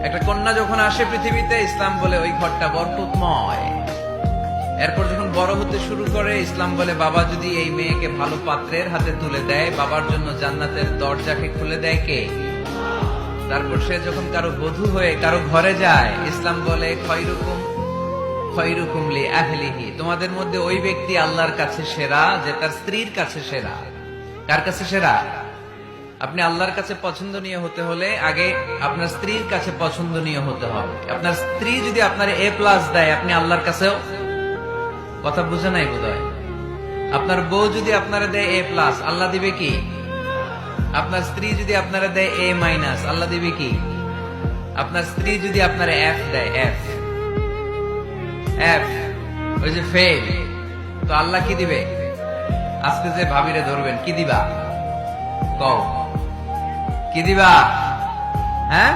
একটা কন্যা যখন আসে পৃথিবীতে, ইসলাম বলে ওই ঘরটা বরকতময়। এরপর যখন বড় হতে শুরু করে, ইসলাম বলে বাবা যদি এই মেয়েকে ভালো পাত্রের হাতে তুলে দেয়, বাবার জন্য জান্নাতের দরজাকে খুলে দেয় কে? তারপর সে যখন কারো বধূ হয়ে কারো ঘরে যায়, ইসলাম বলে খয়রুকুম খয়রুকুম লি আহলিহি, তোমাদের মধ্যে ওই ব্যক্তি আল্লাহর কাছে সেরা যে তার স্ত্রীর কাছে সেরা। কার কাছে সেরা? আপনি আল্লাহর কাছে পছন্দনীয় হতে হলে আগে আপনার স্ত্রীর কাছে পছন্দনীয় হতে হবে। আপনার স্ত্রী যদি আপনার A+ দেয়, আপনি আল্লাহর কাছেও, কথা বুঝে নাই বোধহয়। আপনার বউ যদি আপনারা দেয় A+, আল্লাহ দিবে কি? আপনার স্ত্রী যদি আপনারা দেয় A-, আল্লাহ দিবে কি? আপনার স্ত্রী যদি আপনার F দেয়, F, ওই যে ফেল, তো আল্লাহ কি দিবে? আজকে যে ভাবিরে ধরবেন, কি দিবা? কও, কি দিবা? হ্যাঁ,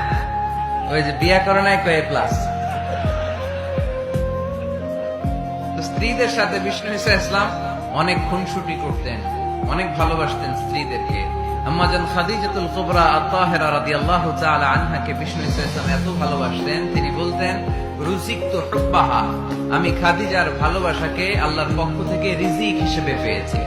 ওই যে বিয়া করে নাই A+। স্ত্রীদের সাথে বিষ্ণু ঈসা ইসলাম অনেক খুনসুটি করতেন, অনেক ভালোবাসতেন স্ত্রীদেরকে। আম্মাজান খাদিজাতুল কুবরা আত-তাহেরা রাদিয়াল্লাহু তাআলা আনহাকে বিষ্ণু ঈসা ইসলাম এত ভালোবাসতেন, তিনি বলতেন রুজিকতু হুব্বাহা, আমি খাদিজার ভালোবাসাকে আল্লাহর পক্ষ থেকে রিজিক হিসেবে পেয়েছি।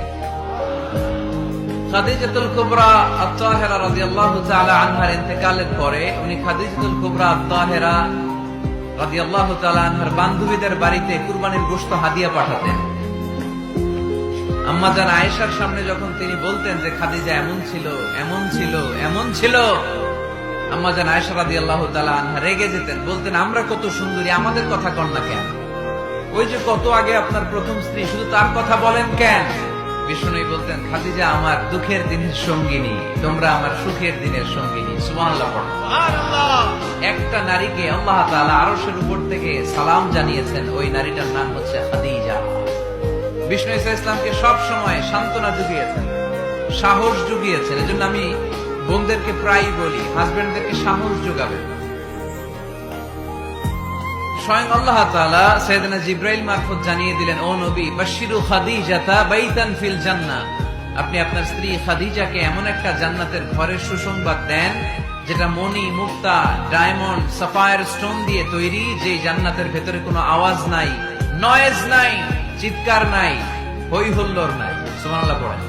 খাদিজাতুল কুবরা আত-তাহেরা রাদিয়াল্লাহু তাআলা আনহার ইন্তেকালের পরে উনি খাদিজাতুল কুবরা আত-তাহেরা রাদিয়াল্লাহু তাআলা আনহার বান্ধবীদের বাড়িতে কুরবানির গোশত হাদিয়া পাঠাতেন। আম্মাজান আয়েশার সামনে যখন তিনি বলতেন যে খাদিজা এমন ছিল, এমন ছিল, এমন ছিল, আম্মাজান আয়েশা রাদিয়াল্লাহু তাআলা আনহা রেগে যেতেন, বলতেন আমরা কত সুন্দরী, আমাদের কথা কন না কেন? ওই যে কত আগে আপনার প্রথম স্ত্রী, শুধু তার কথা বলেন কেন? বিষ্ণু বলতেন খাদিজা আমার দুঃখের দিনের সঙ্গিনী, তোমরা আমার সুখের দিনের সঙ্গিনী। সুবহানাল্লাহ। একটা নারীকে আল্লাহ তাআলা আরশের উপর থেকে সালাম জানিয়েছেন, ওই নারীটার নাম হচ্ছে খাদিজা। বিষ্ণু ঈসা ইসলামকে সব সময় সান্ত্বনা জুগিয়েছেন, সাহস জুগিয়েছেন। এজন্য আমি বোনদেরকে প্রায়ই বলি, হাজবেন্ডদেরকে সাহস যোগাবেন। স্বয়ং আল্লাহ তাআলা সাইয়েদনা জিবরাইল মারফত জানিয়ে দিলেন, ও নবী বাশশিরু খাদিজাতা বাইতান ফিল জান্নাহ, আপনি আপনার স্ত্রী খাদিজাকে এমন একটা জান্নাতের ঘরের সুসংবাদ দেন যেটা মণি, মুক্তা, ডায়মন্ড, সাফায়ার স্টোন দিয়ে তৈরি, যে জান্নাতের ভেতরে কোনো আওয়াজ নাই, নয়েজ নাই, চিৎকার নাই, হই হুল্লোড় নাই। সুবহানাল্লাহ পড়েন।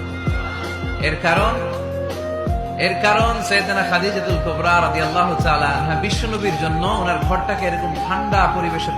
এর কারণ সাইয়েদনা খাদিজাতুল কুবরা রাদিয়াল্লাহু তাআলা আনহা বিশ্বনবীর জন্য ওনার ঘরটাকে এরকম ঠান্ডা পরিবেশের